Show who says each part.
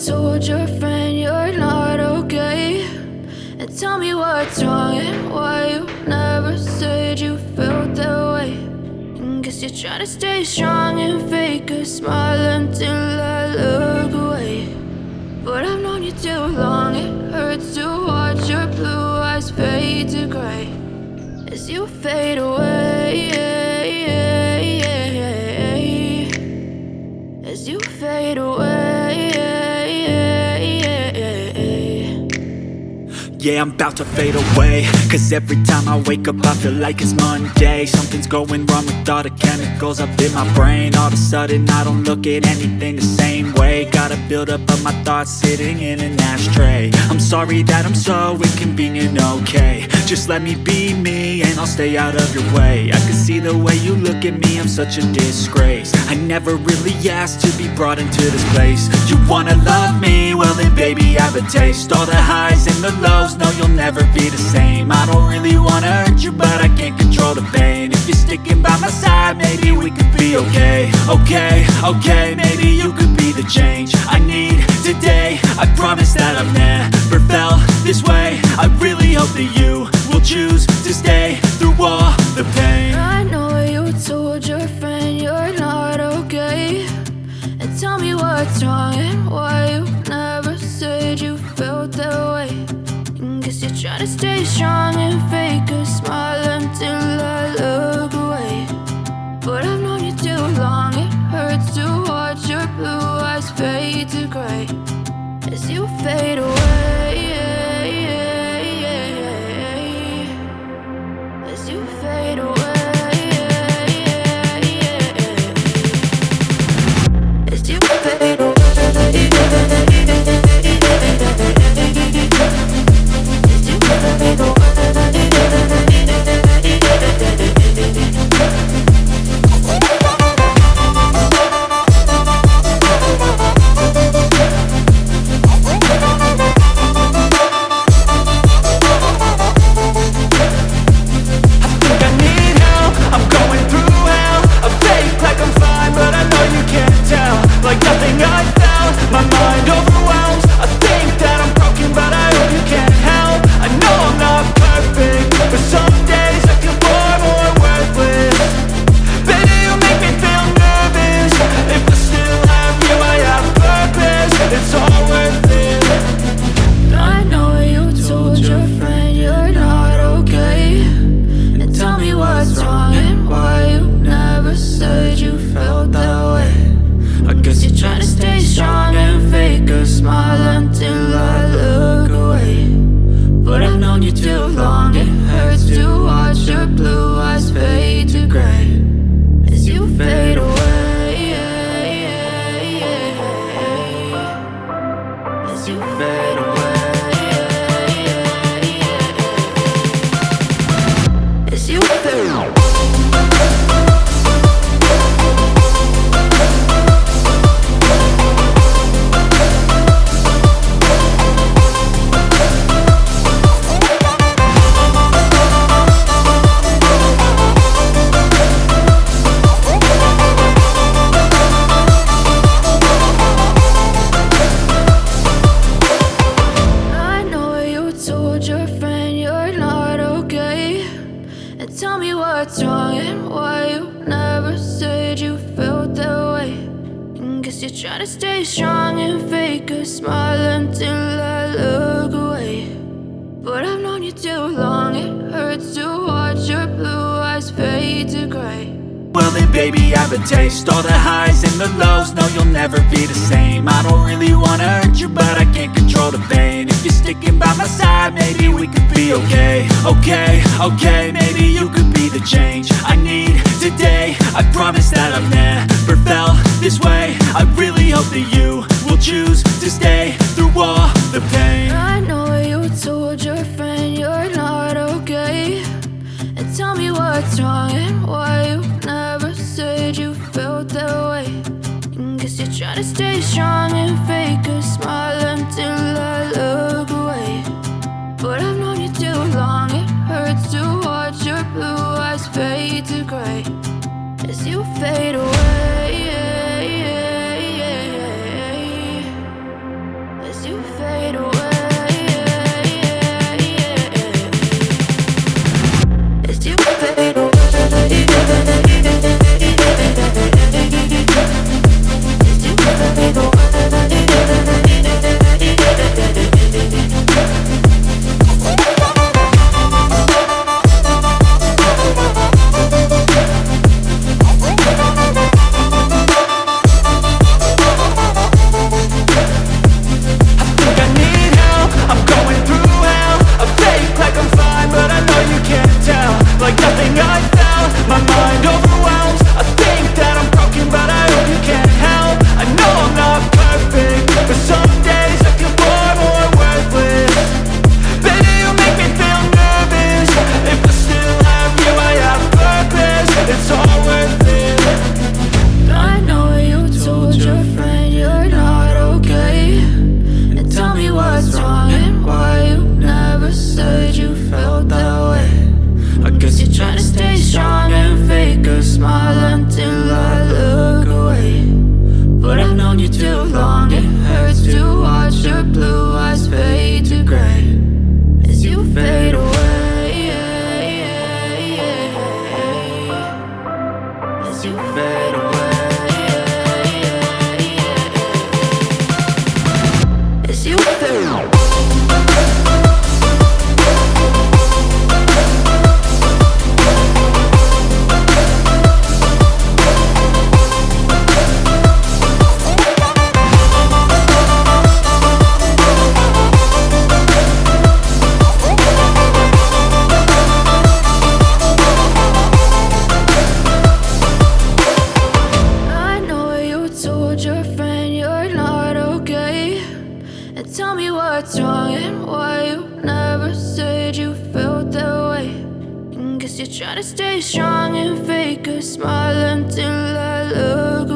Speaker 1: told your friend you're not okay? And tell me what's wrong and why you never said you felt that way. And guess you're trying to stay strong and fake a smile until I look away. But I've known you too long, it hurts to watch your blue eyes fade to gray as you fade away, as you fade away.
Speaker 2: Yeah, I'm about to fade away, cause every time I wake up I feel like it's Monday. Something's going wrong with all the chemicals up in my brain. All of a sudden I don't look at anything the same way. Got a buildup of my thoughts sitting in an ashtray. I'm sorry that I'm so inconvenient, okay? Just let me be me and I'll stay out of your way. I can see the way you look at me, I'm such a disgrace. I never really asked to be brought into this place. You wanna love me? Well then baby I have a taste. All the highs and the lows, no you'll never be the same. I don't really wanna hurt you but I can't control the pain. If you're sticking by my side maybe we could be okay. Okay, maybe you could be the change I need today. I promise that I've never felt this way. I really hope that you will choose to stay through all the pain.
Speaker 1: I know you told your friend you're not okay. And tell me what's wrong and why you never said you felt that way. And guess you're trying to stay strong and fake a smile until I look away. But I've known you too long, it hurts to watch your blue eyes fade to gray as you fade away, as you fade away, as you fade away. Try to stay strong and fake a smile until I look away. But I've known you too long, it hurts to watch your blue eyes fade to gray.
Speaker 2: Well then baby I have a taste. All the highs and the lows, no you'll never be the same. I don't really wanna hurt you but I can't control the pain. If you're sticking by my side maybe we could be okay. Okay, maybe you could be the change I need today. I promise that I've never felt this way. I really hope that you will choose to stay through all the pain.
Speaker 1: I know you told your friend you're not okay. And tell me what's wrong and why you never said you felt that way. And guess you're trying to stay strong and fake a smile until I look away. But I've known you too long, it hurts to watch your blue eyes fade to gray as you fade away, known you too long. It hurts to watch your blue eyes fade to gray as you fade away. As you fade away. As you fade away. Tell me what's wrong and why you never said you felt that way. And guess you're trying to stay strong and fake a smile until I look